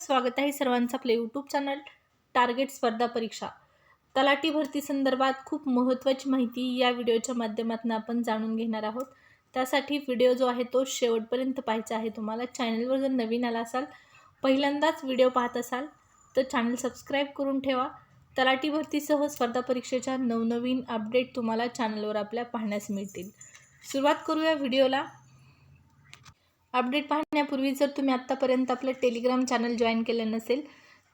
स्वागत आहे सर्वांचं आपल्या यूट्यूब चॅनल टार्गेट स्पर्धा परीक्षा तलाठी भरती संदर्भात खूप महत्त्वाची माहिती या व्हिडिओच्या माध्यमातून आपण जाणून घेणार आहोत। त्यासाठी व्हिडिओ जो आहे तो शेवटपर्यंत पाहायचा आहे। तुम्हाला चॅनलवर जर नवीन आला असाल, पहिल्यांदाच व्हिडिओ पाहत असाल तर चॅनल सबस्क्राइब करून ठेवा। तलाठी भरतीसह स्पर्धा परीक्षेच्या नवनवीन अपडेट तुम्हाला चॅनलवर आपल्या पाहण्यास मिळतील। सुरुवात करूया व्हिडिओला। अपडेट पाहण्यापूर्वी जर तुम्ही आत्तापर्यंत आपलं टेलिग्राम चॅनल जॉईन केलं नसेल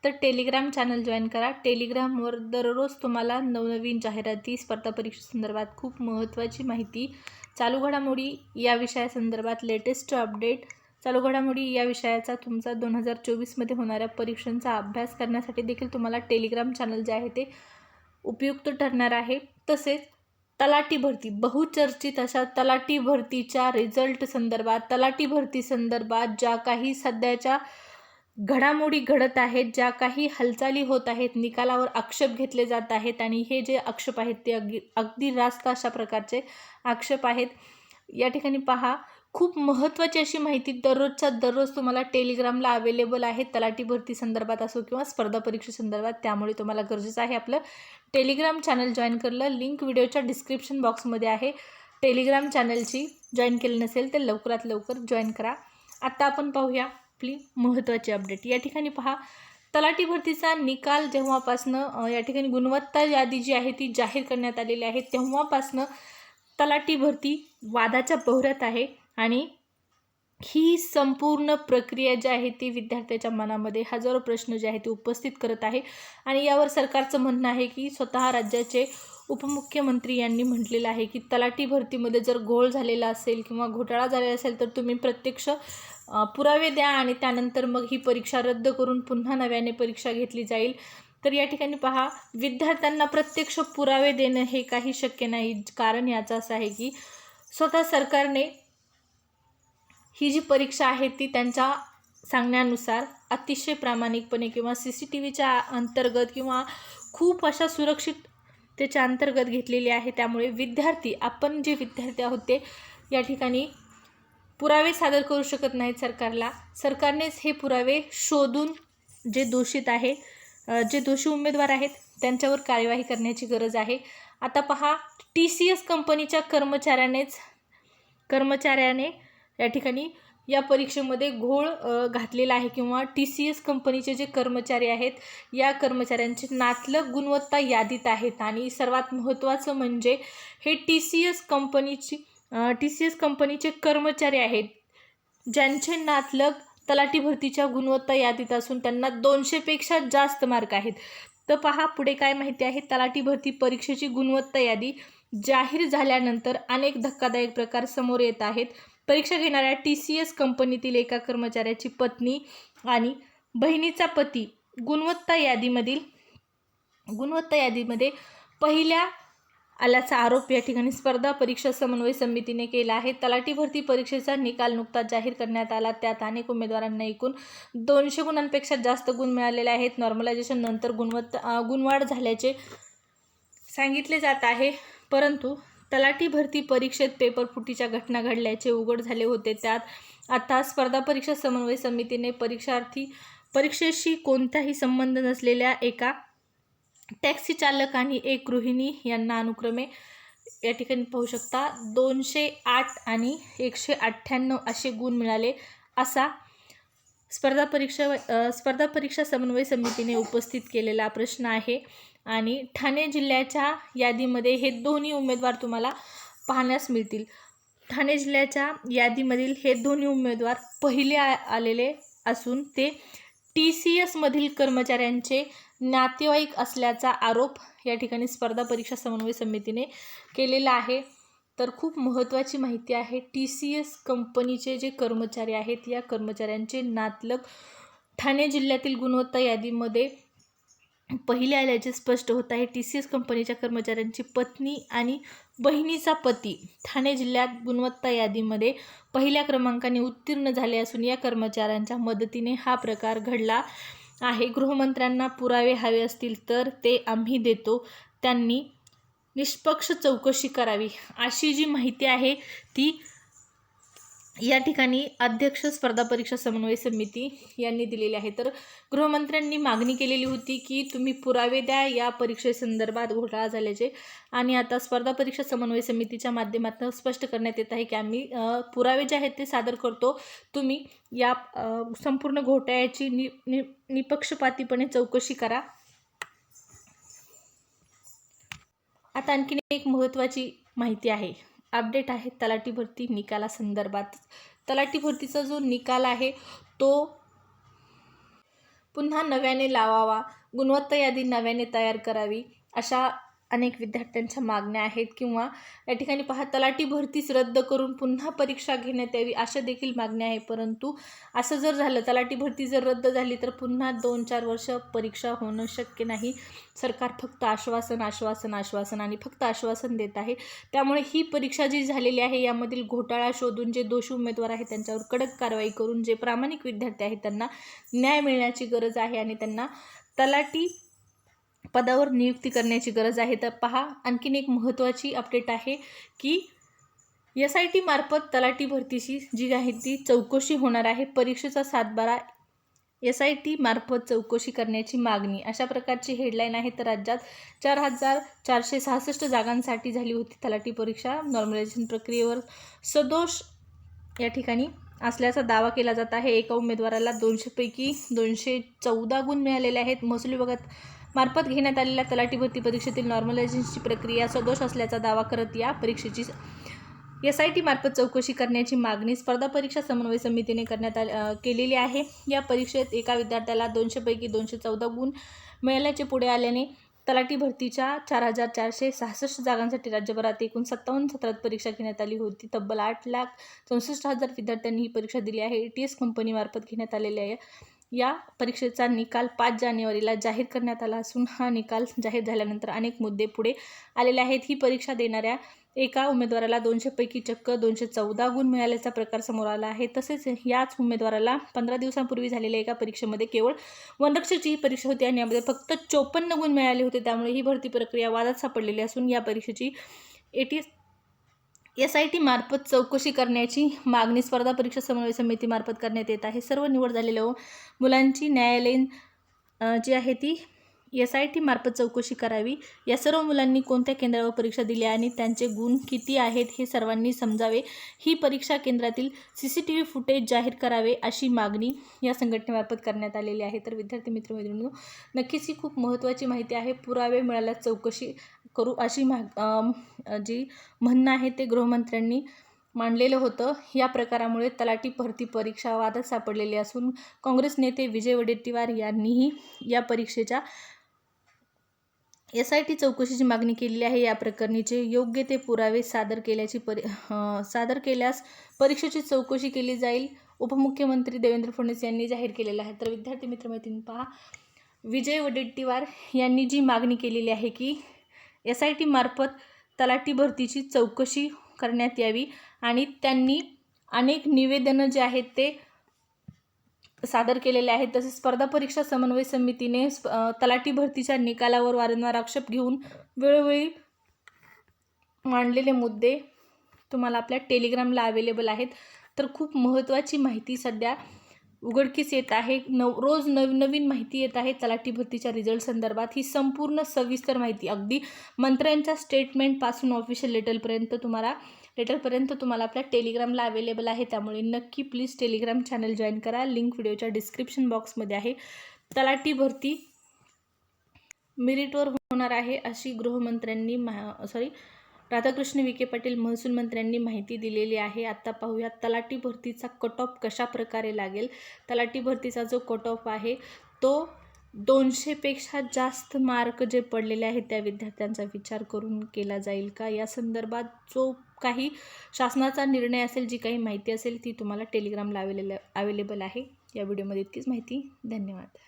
तर टेलिग्राम चॅनल जॉईन करा। टेलिग्रामवर दररोज तुम्हाला नवनवीन जाहिराती, स्पर्धा परीक्षेसंदर्भात खूप महत्त्वाची माहिती, चालू घडामोडी या विषयासंदर्भात लेटेस्ट अपडेट, चालू घडामोडी या विषयाचा तुमचा 2024 मध्ये होणाऱ्या परीक्षांचा अभ्यास करण्यासाठी देखील तुम्हाला टेलिग्राम चॅनल जे आहे ते उपयुक्त ठरणार आहे। तसेच तलाठी भरती, बहुचर्चित अशा तलाठी भरतीच्या रिझल्ट संदर्भात, तलाठी भरती संदर्भात ज्या काही सध्याच्या घडामोडी घडत आहेत, ज्या काही हालचाली होत आहेत, निकालावर आक्षेप घेतले जात आहेत आणि हे जे आक्षेप आहेत ते अगदी रास्त अशा प्रकारचे आक्षेप आहेत। या ठिकाणी पहा, खूप महत्त्वाची अशी माहिती दररोजच्या दररोज तुम्हाला टेलिग्रामला अवेलेबल आहे, तलाठी भरती संदर्भात असो किंवा स्पर्धा परीक्षेसंदर्भात। त्यामुळे तुम्हाला गरजेचं आहे आपलं टेलिग्राम चॅनल जॉईन करणं। लिंक व्हिडिओच्या डिस्क्रिप्शन बॉक्समध्ये आहे। टेलिग्राम चॅनलची जॉईन केली नसेल तर लवकरात लवकर जॉईन करा। आता आपण पाहूया आपली महत्त्वाची अपडेट। या ठिकाणी पहा, तलाठी भरतीचा निकाल जेव्हापासनं या ठिकाणी गुणवत्ता यादी जी आहे ती जाहीर करण्यात आलेली आहे, तेव्हापासनं तलाठी भरती वादाच्या भोवऱ्यात आहे आणि ही संपूर्ण प्रक्रिया जी आहे ती विद्यार्थ्याच्या मनामध्ये हजारो प्रश्न जे आहेत ते उपस्थित करत आहे। आणि यावर सरकारचं म्हणणं आहे की स्वतः राज्याचे उपमुख्यमंत्री यांनी म्हटलेलं आहे की तलाठी भरतीमध्ये जर घोळ झालेला असेल किंवा घोटाळा झालेला असेल तर तुम्ही प्रत्यक्ष पुरावे द्या आणि त्यानंतर मग ही परीक्षा रद्द करून पुन्हा नव्याने परीक्षा घेतली जाईल। तर या ठिकाणी पहा, विद्यार्थ्यांना प्रत्यक्ष पुरावे देणं हे काही शक्य नाही। कारण याचं असं आहे की स्वतः सरकारने ही जी परीक्षा आहे ती त्यांच्या सांगण्यानुसार अतिशय प्रामाणिकपणे किंवा CCTVच्या अंतर्गत किंवा खूप अशा सुरक्षिततेच्या अंतर्गत घेतलेली आहे। त्यामुळे विद्यार्थी, आपण जे विद्यार्थी आहोत ते या ठिकाणी पुरावे सादर करू शकत नाहीत सरकारला। सरकारनेच हे पुरावे शोधून जे दोषित आहे, जे दोषी उमेदवार आहेत त्यांच्यावर कार्यवाही करण्याची गरज आहे। आता पहा, TCS कंपनीच्या कर्मचाऱ्याने या ठिकाणी या परीक्षेमध्ये घोळ घातलेला आहे किंवा TCS कंपनीचे जे कर्मचारी आहेत या कर्मचाऱ्यांचे नातलग गुणवत्ता यादीत आहेत। आणि सर्वात महत्त्वाचं म्हणजे हे TCS कंपनीचे कर्मचारी आहेत ज्यांचे नातलग तलाठी भरतीच्या गुणवत्ता यादीत असून त्यांना 200 पेक्षा जास्त मार्क आहेत। तर पहा पुढे काय माहिती आहे। तलाठी भरती परीक्षेची गुणवत्ता यादी जाहीर झाल्यानंतर अनेक धक्कादायक प्रकार समोर येत आहेत। परीक्षा घेणाऱ्या TCS कंपनीतील एका कर्मचाऱ्याची पत्नी आणि बहिणीचा पती गुणवत्ता यादीमध्ये पहिल्या आल्याचा आरोप या ठिकाणी स्पर्धा परीक्षा समन्वय समितीने केला आहे। तलाठी भरती परीक्षेचा निकाल नुकताच जाहीर करण्यात आला, त्यात अनेक उमेदवारांना एकूण 200 गुणांपेक्षा जास्त गुण मिळालेले आहेत। नॉर्मलायझेशन नंतर गुणवाढ झाल्याचे सांगितले जात आहे, परंतु तलाठी भरती परीक्षेत पेपर फुटीच्या घटना घडल्याचे उघड झाले होते। त्यात आता स्पर्धा परीक्षा समन्वय समितीने परीक्षेशी कोणताही संबंध नसलेल्या एका टॅक्सी चालक आणि एक गृहिणी यांना अनुक्रमे या ठिकाणी पाहू शकता 208 आणि 198 असे गुण मिळाले, असा स्पर्धा परीक्षा समन्वय समितीने उपस्थित केलेला प्रश्न आहे। आणि ठाणे जिल्ह्याच्या यादीमध्ये हे दोन्ही उमेदवार तुम्हाला पाहण्यास मिळतील। ठाणे जिल्ह्याच्या यादीमधील हे दोन्ही उमेदवार पहिले आलेले असून ते TCS मधील कर्मचाऱ्यांचे नातेवाईक असल्याचा आरोप या ठिकाणी स्पर्धा परीक्षा समन्वय समितीने केलेला आहे। तर खूप महत्त्वाची माहिती आहे। TCS कंपनीचे जे कर्मचारी आहेत या कर्मचाऱ्यांचे नातलग ठाणे जिल्ह्यातील गुणवत्ता यादीमध्ये पहिले आल्याचे स्पष्ट होत आहे। TCS कंपनीच्या कर्मचाऱ्यांची पत्नी आणि बहिणीचा पती ठाणे जिल्ह्यात गुणवत्ता यादीमध्ये पहिल्या क्रमांकाने उत्तीर्ण झाले असून या कर्मचाऱ्यांच्या मदतीने हा प्रकार घडला आहे। गृहमंत्र्यांना पुरावे हवे असतील तर ते आम्ही देतो, त्यांनी निष्पक्ष चौकशी करावी, अशी जी माहिती आहे ती या ठिकाणी अध्यक्ष स्पर्धा परीक्षा समन्वय समिती यांनी दिलेली आहे. तर गृहमंत्र्यांनी मागणी केलेली होती की तुम्ही पुरावे द्या या परीक्षेसंदर्भात घोटाळा झाल्याचे, आणि आता स्पर्धा परीक्षा समन्वय समितीच्या माध्यमातून स्पष्ट करण्यात येत आहे की आम्ही पुरावे जे आहेत ते सादर करतो, तुम्ही या संपूर्ण घोटाळ्याची निपक्षपातीपणे चौकशी करा. आता आणखीन एक महत्त्वाची माहिती आहे, अपडेट आहे तलाठी भरती निकालासंदर्भात. तलाठी भरतीचा जो निकाल आहे तो पुन्हा नव्याने लावावा, गुणवत्ता यादी नव्याने तयार करावी, अशा अनेक विद्यार्थ्यांच्या मागण्या आहेत. किंवा या ठिकाणी पहा, तलाठी भरतीच रद्द करून पुन्हा परीक्षा घेण्यात यावी अशा देखील मागण्या आहे. परंतु असं जर झालं, तलाठी भरती जर रद्द झाली तर पुन्हा 2-4 वर्ष परीक्षा होणं शक्य नाही. सरकार फक्त आश्वासन आश्वासन आश्वासन आणि फक्त आश्वासन देत आहे. त्यामुळे ही परीक्षा जी झालेली आहे यामधील घोटाळा शोधून जे दोषी उमेदवार आहेत त्यांच्यावर कडक कारवाई करून जे प्रामाणिक विद्यार्थी आहेत त्यांना न्याय मिळण्याची गरज आहे आणि त्यांना तलाठी पदावर नियुक्ती करण्याची गरज आहे. तर पहा, आणखीन एक महत्त्वाची अपडेट आहे की SIT मार्फत तलाठी भरतीची जी आहे ती चौकशी होणार आहे. परीक्षेचा 7/12 SIT मार्फत चौकशी करण्याची मागणी, अशा प्रकारची हेडलाईन आहे. तर राज्यात 4,466 जागांसाठी झाली होती तलाठी परीक्षा. नॉर्मलायझेशन प्रक्रियेवर सदोष या ठिकाणी असल्याचा दावा केला जात आहे. एका उमेदवाराला 200 पैकी 214 गुण मिळालेले आहेत. महसूल विभागात मार्फत घेण्यात आलेल्या तलाठी भरती परीक्षेतील नॉर्मलायझेशनची प्रक्रिया सदोष असल्याचा दावा करत या परीक्षेची SIT मार्फत चौकशी करण्याची मागणी स्पर्धा परीक्षा समन्वय समितीने केलेली आहे. या परीक्षेत एका विद्यार्थ्याला 200 पैकी 214 गुण मिळाल्याचे पुढे आल्याने तलाठी भरतीच्या 4,466 जागांसाठी राज्यभरात एकूण 57 सत्रात परीक्षा घेण्यात आली होती. तब्बल 8,64,000 विद्यार्थ्यांनी ही परीक्षा दिली आहे. ATS कंपनीमार्फत घेण्यात आलेल्या या परीक्षेचा निकाल 5 जानेवारीला जाहीर करण्यात आला असून हा निकाल जाहीर झाल्यानंतर अनेक मुद्दे पुढे आलेले आहेत. ही परीक्षा देणाऱ्या एका उमेदवाराला 200 पैकी चक्क 214 गुण मिळाल्याचा प्रकार समोर आला आहे. तसेच याच उमेदवाराला 15 दिवसांपूर्वी झालेल्या एका परीक्षेमध्ये केवळ वनरक्षकची ही परीक्षा होती आणि यामध्ये फक्त 54 गुण मिळाले होते. त्यामुळे ही भरती प्रक्रिया वादात सापडलेली असून या परीक्षेची SIT मार्फत चौकशी करण्याची मागणी स्पर्धा परीक्षा समन्वय समितीमार्फत करण्यात येत आहे. सर्व निवड झालेल्या मुलांची न्यायालयीन जी आहे ती SIT मार्फत चौकशी करावी. या सर्व मुलांनी कोणत्या केंद्रावर परीक्षा दिली आणि त्यांचे गुण किती आहेत हे सर्वांनी समजावे. ही परीक्षा केंद्रातील CCTV फुटेज जाहीर करावे अशी मागणी या संघटनेमार्फत करण्यात आलेली आहे. तर विद्यार्थी मित्रमैत्रिणींनो, नक्कीच ही खूप महत्त्वाची माहिती आहे. पुरावे मिळाल्यास चौकशी करू अशी जी म्हणणं आहे ते गृहमंत्र्यांनी मांडलेलं होतं. या प्रकारामुळे तलाठी भरती परीक्षा वादात सापडलेली असून काँग्रेस नेते विजय वडेट्टीवार यांनीही या परीक्षेच्या SIT चौकशीची मागणी केलेली आहे. या प्रकरणीचे योग्य ते पुरावे सादर केल्यास परीक्षेची चौकशी केली जाईल, उपमुख्यमंत्री देवेंद्र फडणवीस यांनी जाहीर केलेलं आहे. तर विद्यार्थी मित्रमैत्रिणी पहा, विजय वडेट्टीवार यांनी जी मागणी केलेली आहे की SIT मार्फत तलाठी भरतीची चौकशी करण्यात यावी आणि त्यांनी अनेक निवेदनं जे आहेत ते सादर केलेले आहेत. तसेच स्पर्धा परीक्षा समन्वय समितीने तलाठी भरतीच्या निकालावर वारंवार आक्षेप घेऊन वेळोवेळी मांडलेले मुद्दे तुम्हाला आपल्या टेलिग्रामला अवेलेबल आहेत. तर खूप महत्त्वाची माहिती सध्या उघडकीस येत आहे. रोज नवीन माहिती येत आहे तलाठी भरतीच्या रिझल्ट संदर्भात. ही संपूर्ण सविस्तर माहिती अगदी मंत्र्यांच्या स्टेटमेंटपासून ऑफिशियल लेटरपर्यंत तुम्हाला आपल्या टेलिग्रामला अवेलेबल आहे. त्यामुळे नक्की प्लीज टेलिग्राम चॅनल जॉईन करा. लिंक व्हिडिओच्या डिस्क्रिप्शन बॉक्समध्ये आहे. तलाठी भरती मेरिटवर होणार आहे अशी गृहमंत्र्यांनी राधाकृष्ण विखे पाटील महसूल मंत्र्यांनी माहिती दिलेली आहे. आता पाहूया तलाठी भरतीचा कट ऑफ कशा प्रकारे लागेल. तलाठी भरतीचा जो कट ऑफ आहे तो 200पेक्षा जास्त मार्क जे पडलेले आहेत त्या विद्यार्थ्यांचा विचार करून केला जाईल का, या संदर्भात जो काही शासनाचा निर्णय असेल, जी काही माहिती असेल ती तुम्हाला टेलिग्रामला अवेलेबल आहे. या व्हिडिओमध्ये इतकीच माहिती. धन्यवाद.